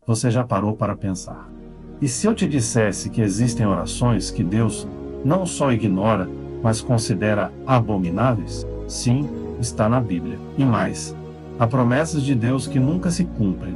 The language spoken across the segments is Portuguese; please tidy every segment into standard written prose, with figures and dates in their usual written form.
Você já parou para pensar? E se eu te dissesse que existem orações que Deus não só ignora, mas considera abomináveis? Sim, está na Bíblia. E mais, há promessas de Deus que nunca se cumprem,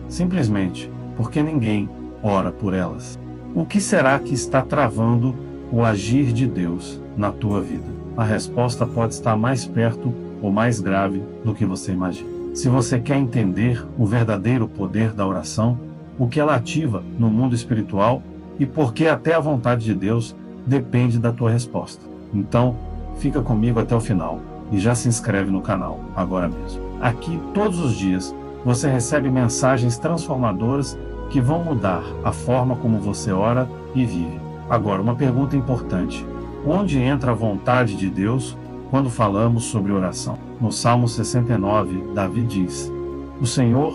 simplesmente porque ninguém ora por elas. O que será que está travando o agir de Deus na tua vida? A resposta pode estar mais perto ou mais grave do que você imagina. Se você quer entender o verdadeiro poder da oração, o que ela ativa no mundo espiritual e por que até a vontade de Deus depende da tua resposta. Então, fica comigo até o final e já se inscreve no canal agora mesmo. Aqui, todos os dias, você recebe mensagens transformadoras que vão mudar a forma como você ora e vive. Agora, uma pergunta importante: onde entra a vontade de Deus quando falamos sobre oração? No Salmo 69, Davi diz: o Senhor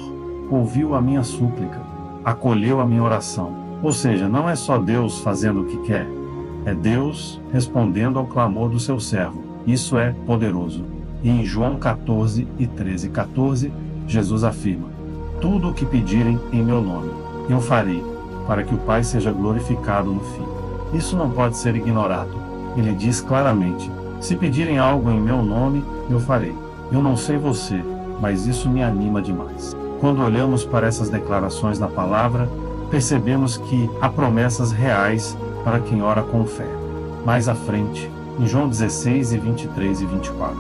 ouviu a minha súplica, acolheu a minha oração. Ou seja, não é só Deus fazendo o que quer, é Deus respondendo ao clamor do seu servo. Isso é poderoso. E em João 14 e 13:14, Jesus afirma: tudo o que pedirem em meu nome, eu farei, para que o Pai seja glorificado no Filho. Isso não pode ser ignorado. Ele diz claramente: se pedirem algo em meu nome, eu farei. Eu não sei você, mas isso me anima demais. Quando olhamos para essas declarações na palavra, percebemos que há promessas reais para quem ora com fé. Mais à frente, em João 16, 23 e 24,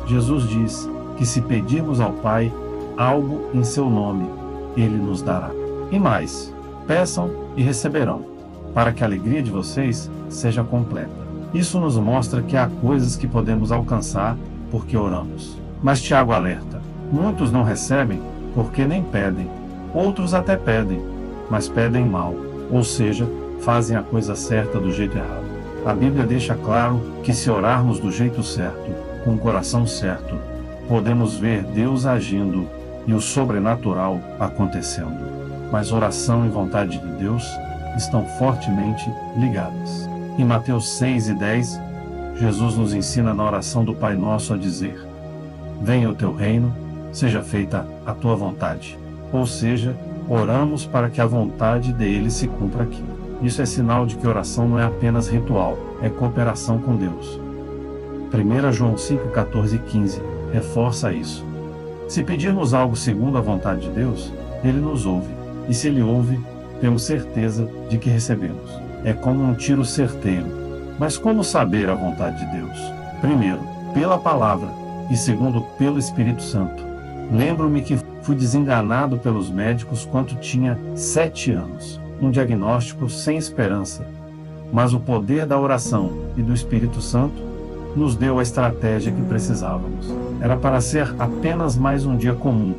Jesus diz que se pedirmos ao Pai algo em seu nome, Ele nos dará. E mais, peçam e receberão, para que a alegria de vocês seja completa. Isso nos mostra que há coisas que podemos alcançar porque oramos. Mas Tiago alerta: muitos não recebem porque nem pedem. Outros até pedem, mas pedem mal, ou seja, fazem a coisa certa do jeito errado. A Bíblia deixa claro que se orarmos do jeito certo, com o coração certo, podemos ver Deus agindo e o sobrenatural acontecendo. Mas oração e vontade de Deus estão fortemente ligadas. Em Mateus 6 e 10, Jesus nos ensina na oração do Pai Nosso a dizer: venha o teu reino, seja feita a tua vontade. Ou seja, oramos para que a vontade dele se cumpra aqui. Isso é sinal de que oração não é apenas ritual, é cooperação com Deus. 1 João 5, 14 e 15 reforça isso. Se pedirmos algo segundo a vontade de Deus, Ele nos ouve. E se Ele ouve, temos certeza de que recebemos. É como um tiro certeiro. Mas como saber a vontade de Deus? Primeiro, pela palavra, e segundo, pelo Espírito Santo. Lembro-me que fui desenganado pelos médicos quando tinha 7 anos. Um diagnóstico sem esperança. Mas o poder da oração e do Espírito Santo nos deu a estratégia que precisávamos. Era para ser apenas mais um dia comum,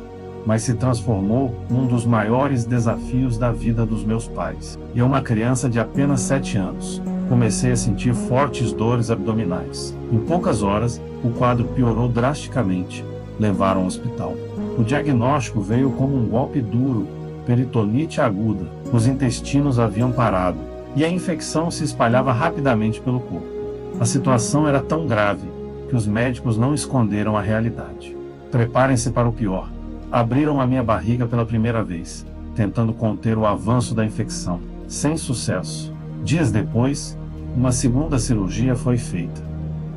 mas se transformou num dos maiores desafios da vida dos meus pais. E uma criança de apenas 7 anos, comecei a sentir fortes dores abdominais. Em poucas horas, o quadro piorou drasticamente. Levaram ao hospital. O diagnóstico veio como um golpe duro: peritonite aguda. Os intestinos haviam parado e a infecção se espalhava rapidamente pelo corpo. A situação era tão grave que os médicos não esconderam a realidade. Preparem-se para o pior. Abriram a minha barriga pela primeira vez, tentando conter o avanço da infecção. Sem sucesso. Dias depois, uma segunda cirurgia foi feita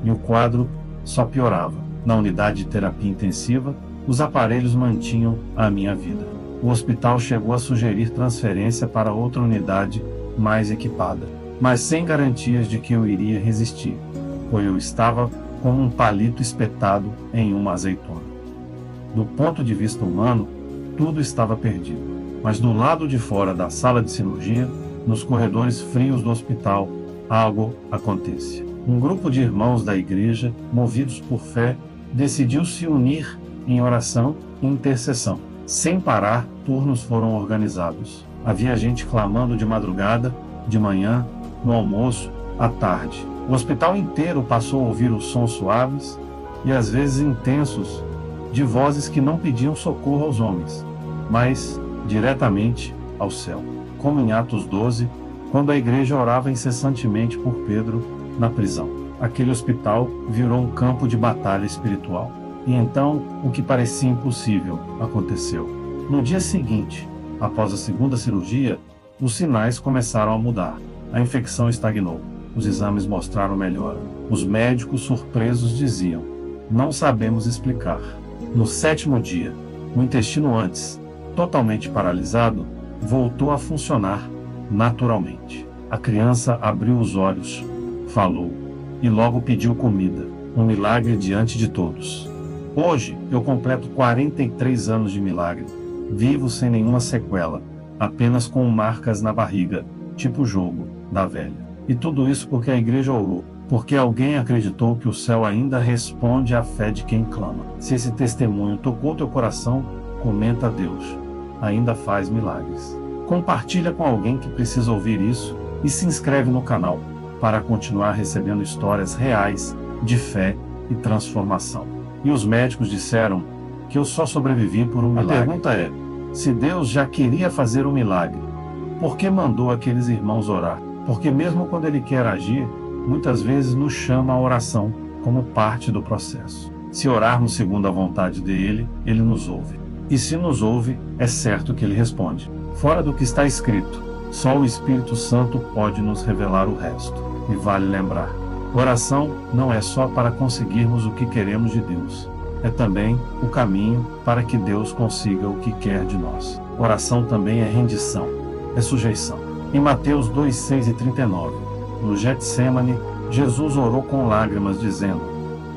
e o quadro só piorava. Na unidade de terapia intensiva, os aparelhos mantinham a minha vida. O hospital chegou a sugerir transferência para outra unidade mais equipada, mas sem garantias de que eu iria resistir, pois eu estava como um palito espetado em uma azeitona. Do ponto de vista humano, tudo estava perdido, mas do lado de fora da sala de cirurgia, nos corredores frios do hospital, algo acontece. Um grupo de irmãos da igreja, movidos por fé, decidiu se unir em oração e intercessão. Sem parar, turnos foram organizados. Havia gente clamando de madrugada, de manhã, no almoço, à tarde. O hospital inteiro passou a ouvir os sons suaves e às vezes intensos de vozes que não pediam socorro aos homens, mas diretamente ao céu. Como em Atos 12, quando a igreja orava incessantemente por Pedro na prisão. Aquele hospital virou um campo de batalha espiritual. E então, o que parecia impossível aconteceu. No dia seguinte, Após a segunda cirurgia, os sinais começaram a mudar. A infecção estagnou. Os exames mostraram melhora. Os médicos surpresos diziam: "Não sabemos explicar." No 7º dia, o intestino antes totalmente paralisado voltou a funcionar naturalmente. A criança abriu os olhos, falou e logo pediu comida. Um milagre diante de todos. Hoje eu completo 43 anos de milagre. Vivo sem nenhuma sequela, apenas com marcas na barriga, tipo jogo da velha. E tudo isso porque a igreja orou, porque alguém acreditou que o céu ainda responde à fé de quem clama. Se esse testemunho tocou teu coração, comenta a Deus. Ainda faz milagres. Compartilha com alguém que precisa ouvir isso e se inscreve no canal para continuar recebendo histórias reais de fé e transformação. E os médicos disseram que eu só sobrevivi por um milagre. A pergunta é: se Deus já queria fazer um milagre, por que mandou aqueles irmãos orar? Porque mesmo quando Ele quer agir, muitas vezes nos chama a oração como parte do processo. Se orarmos segundo a vontade dEle, Ele nos ouve. E se nos ouve, é certo que Ele responde. Fora do que está escrito, só o Espírito Santo pode nos revelar o resto. E vale lembrar, oração não é só para conseguirmos o que queremos de Deus. É também o caminho para que Deus consiga o que quer de nós. Oração também é rendição, é sujeição. Em Mateus 2, 6 e 39, no Getsêmani, Jesus orou com lágrimas, dizendo: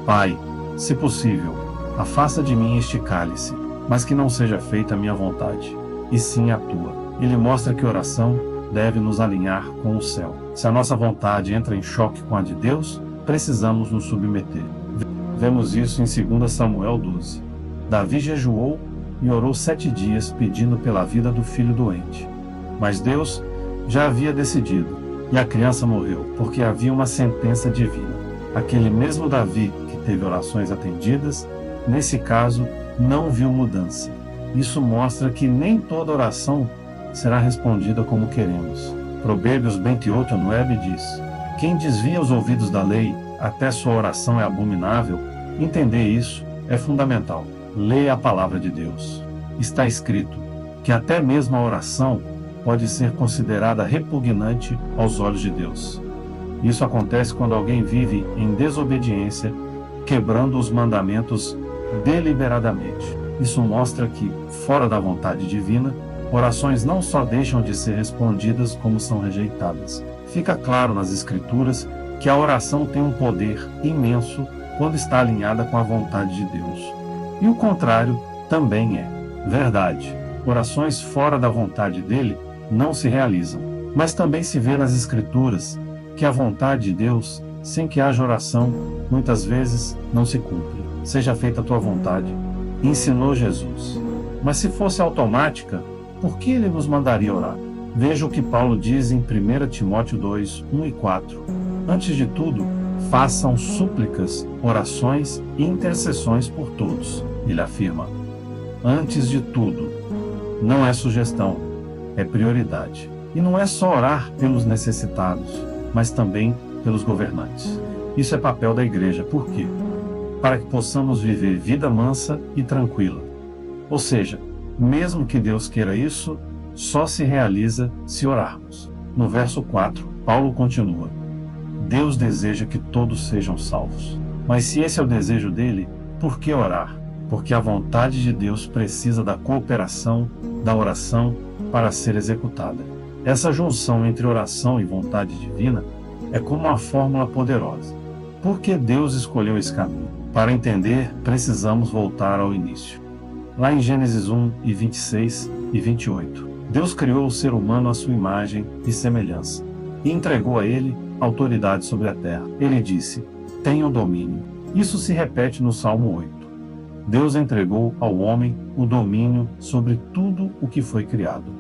"Pai, se possível, afasta de mim este cálice, mas que não seja feita a minha vontade, e sim a tua." Ele mostra que oração deve nos alinhar com o céu. Se a nossa vontade entra em choque com a de Deus, precisamos nos submeter. Vemos isso em 2 Samuel 12. Davi jejuou e orou 7 dias pedindo pela vida do filho doente. Mas Deus já havia decidido, e a criança morreu, porque havia uma sentença divina. Aquele mesmo Davi que teve orações atendidas, nesse caso, não viu mudança. Isso mostra que nem toda oração será respondida como queremos. Provérbios 28:9 diz: "Quem desvia os ouvidos da lei, até sua oração é abominável." Entender isso é fundamental. Leia a palavra de Deus. Está escrito que até mesmo a oração pode ser considerada repugnante aos olhos de Deus. Isso acontece quando alguém vive em desobediência, quebrando os mandamentos deliberadamente. Isso mostra que, fora da vontade divina, orações não só deixam de ser respondidas, como são rejeitadas. Fica claro nas Escrituras que a oração tem um poder imenso quando está alinhada com a vontade de Deus. E o contrário também é verdade. Orações fora da vontade dele não se realizam. Mas também se vê nas Escrituras que a vontade de Deus, sem que haja oração, muitas vezes não se cumpre. Seja feita a tua vontade, ensinou Jesus. Mas se fosse automática, por que ele nos mandaria orar? Veja o que Paulo diz em 1 Timóteo 2, 1 e 4. Antes de tudo, façam súplicas, orações e intercessões por todos. Ele afirma: antes de tudo. Não é sugestão, é prioridade. E não é só orar pelos necessitados, mas também pelos governantes. Isso é papel da igreja. Por quê? Para que possamos viver vida mansa e tranquila. Ou seja, mesmo que Deus queira isso, só se realiza se orarmos. No verso 4, Paulo continua: Deus deseja que todos sejam salvos. Mas se esse é o desejo dele, por que orar? Porque a vontade de Deus precisa da cooperação, da oração, para ser executada. Essa junção entre oração e vontade divina é como uma fórmula poderosa. Por que Deus escolheu esse caminho? Para entender, precisamos voltar ao início. Lá em Gênesis 1, 26 e 28, Deus criou o ser humano à sua imagem e semelhança, e entregou a ele autoridade sobre a terra. Ele disse: tenham domínio. Isso se repete no Salmo 8. Deus entregou ao homem o domínio sobre tudo o que foi criado.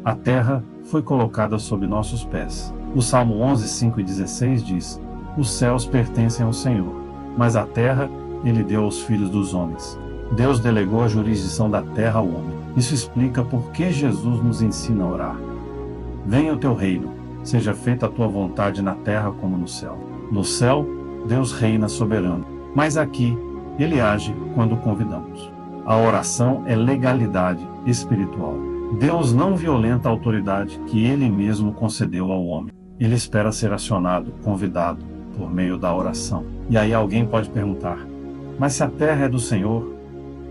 A terra foi colocada sob nossos pés. O Salmo 11, 5 e 16 diz: os céus pertencem ao Senhor, mas a terra ele deu aos filhos dos homens. Deus delegou a jurisdição da terra ao homem. Isso explica por que Jesus nos ensina a orar. Venha o teu reino, seja feita a tua vontade na terra como no céu. No céu, Deus reina soberano, mas aqui, ele age quando o convidamos. A oração é legalidade espiritual. Deus não violenta a autoridade que Ele mesmo concedeu ao homem. Ele espera ser acionado, convidado, por meio da oração. E aí alguém pode perguntar: mas se a terra é do Senhor,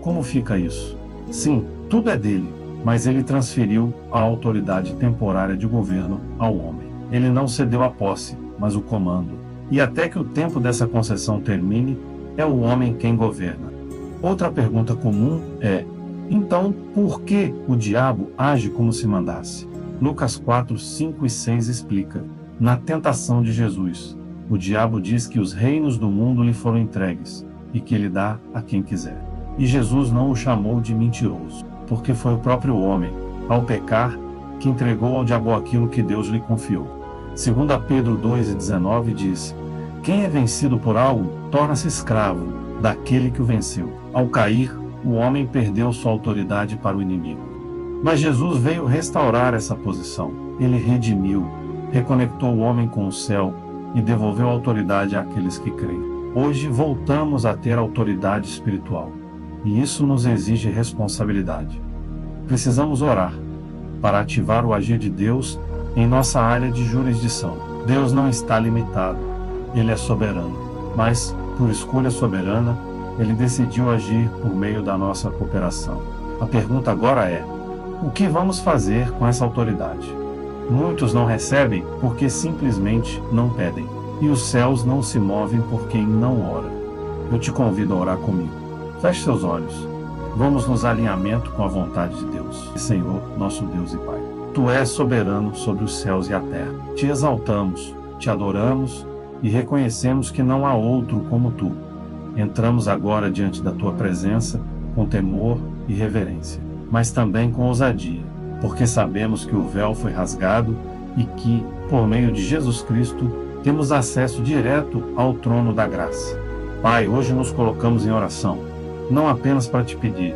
como fica isso? Sim, tudo é dele, mas ele transferiu a autoridade temporária de governo ao homem. Ele não cedeu a posse, mas o comando. E até que o tempo dessa concessão termine, é o homem quem governa. Outra pergunta comum é: então, por que o diabo age como se mandasse? Lucas 4, 5 e 6 explica. Na tentação de Jesus, o diabo diz que os reinos do mundo lhe foram entregues e que ele dá a quem quiser. E Jesus não o chamou de mentiroso, porque foi o próprio homem, ao pecar, que entregou ao diabo aquilo que Deus lhe confiou. 2 Pedro 2,19 diz: quem é vencido por algo, torna-se escravo daquele que o venceu. Ao cair, o homem perdeu sua autoridade para o inimigo. Mas Jesus veio restaurar essa posição. Ele redimiu, reconectou o homem com o céu e devolveu a autoridade àqueles que creem. Hoje voltamos a ter autoridade espiritual, e isso nos exige responsabilidade. Precisamos orar para ativar o agir de Deus em nossa área de jurisdição. Deus não está limitado, Ele é soberano, mas, por escolha soberana, Ele decidiu agir por meio da nossa cooperação. A pergunta agora é: o que vamos fazer com essa autoridade? Muitos não recebem porque simplesmente não pedem, e os céus não se movem por quem não ora. Eu te convido a orar comigo. Feche seus olhos. Vamos nos alinhamento com a vontade de Deus. Senhor, nosso Deus e Pai, Tu és soberano sobre os céus e a terra. Te exaltamos, te adoramos e reconhecemos que não há outro como Tu. Entramos agora diante da Tua presença com temor e reverência, mas também com ousadia, porque sabemos que o véu foi rasgado e que, por meio de Jesus Cristo, temos acesso direto ao trono da graça. Pai, hoje nos colocamos em oração, não apenas para Te pedir,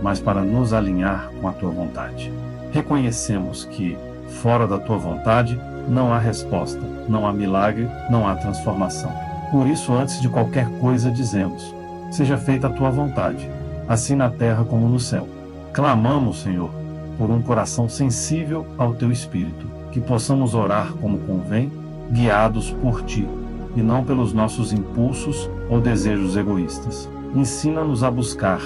mas para nos alinhar com a Tua vontade. Reconhecemos que, fora da Tua vontade, não há resposta, não há milagre, não há transformação. Por isso, antes de qualquer coisa, dizemos: seja feita a Tua vontade, assim na terra como no céu. Clamamos, Senhor, por um coração sensível ao Teu Espírito, que possamos orar como convém, guiados por Ti, e não pelos nossos impulsos ou desejos egoístas. Ensina-nos a buscar,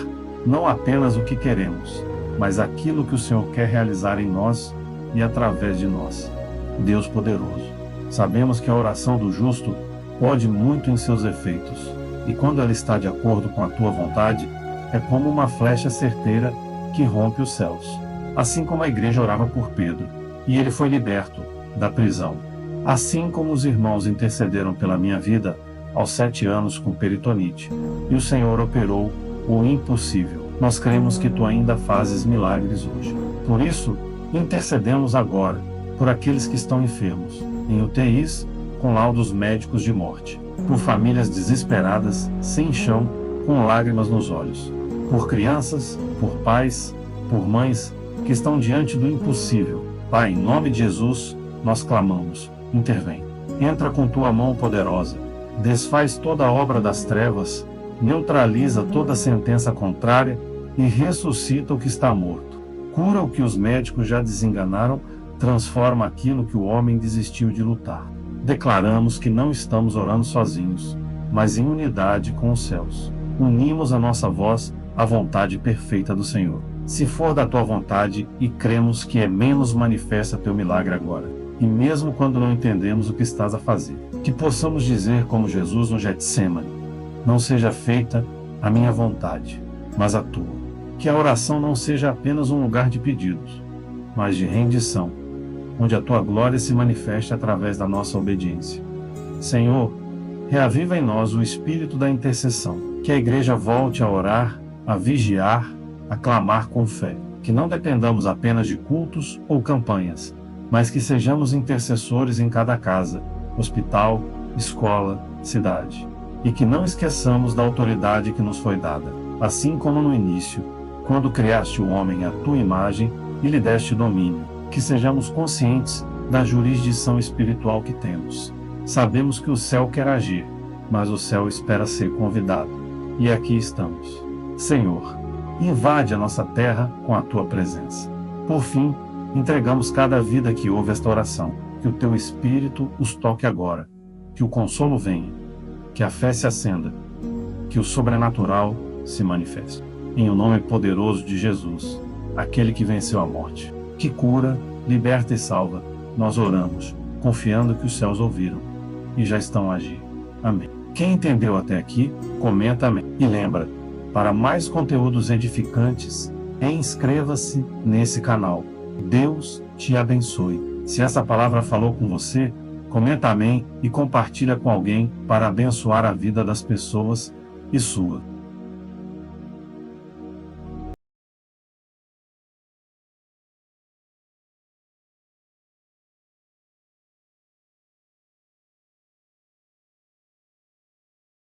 não apenas o que queremos, mas aquilo que o Senhor quer realizar em nós e através de nós. Deus poderoso, sabemos que a oração do justo pode muito em seus efeitos, e quando ela está de acordo com a Tua vontade, é como uma flecha certeira que rompe os céus. Assim como a igreja orava por Pedro, e ele foi liberto da prisão. Assim como os irmãos intercederam pela minha vida aos 7 anos com peritonite, e o Senhor operou o impossível. Nós cremos que Tu ainda fazes milagres hoje. Por isso, intercedemos agora por aqueles que estão enfermos, em UTIs, com laudos médicos de morte, por famílias desesperadas, sem chão, com lágrimas nos olhos, por crianças, por pais, por mães que estão diante do impossível. Pai, em nome de Jesus, nós clamamos: intervém. Entra com Tua mão poderosa, desfaz toda a obra das trevas, neutraliza toda sentença contrária e ressuscita o que está morto. Cura o que os médicos já desenganaram, transforma aquilo que o homem desistiu de lutar. Declaramos que não estamos orando sozinhos, mas em unidade com os céus. Unimos a nossa voz à vontade perfeita do Senhor. Se for da Tua vontade, e cremos que é menos manifesta Teu milagre agora, e mesmo quando não entendemos o que estás a fazer, que possamos dizer como Jesus no Getsêmani: não seja feita a minha vontade, mas a Tua. Que a oração não seja apenas um lugar de pedidos, mas de rendição, onde a Tua glória se manifeste através da nossa obediência. Senhor, reaviva em nós o espírito da intercessão, que a igreja volte a orar, a vigiar, a clamar com fé, que não dependamos apenas de cultos ou campanhas, mas que sejamos intercessores em cada casa, hospital, escola, cidade, e que não esqueçamos da autoridade que nos foi dada, assim como no início, quando criaste o homem à Tua imagem e lhe deste domínio, que sejamos conscientes da jurisdição espiritual que temos. Sabemos que o céu quer agir, mas o céu espera ser convidado, e aqui estamos. Senhor, invade a nossa terra com a Tua presença. Por fim, entregamos cada vida que ouve esta oração. Que o teu Espírito os toque agora. Que o consolo venha. Que a fé se acenda. Que o sobrenatural se manifeste. Em o nome poderoso de Jesus, aquele que venceu a morte, que cura, liberta e salva, nós oramos, confiando que os céus ouviram e já estão a agir. Amém. Quem entendeu até aqui, comenta amém. E lembra, para mais conteúdos edificantes, inscreva-se nesse canal. Deus te abençoe. Se essa palavra falou com você, comenta amém e compartilha com alguém para abençoar a vida das pessoas e sua.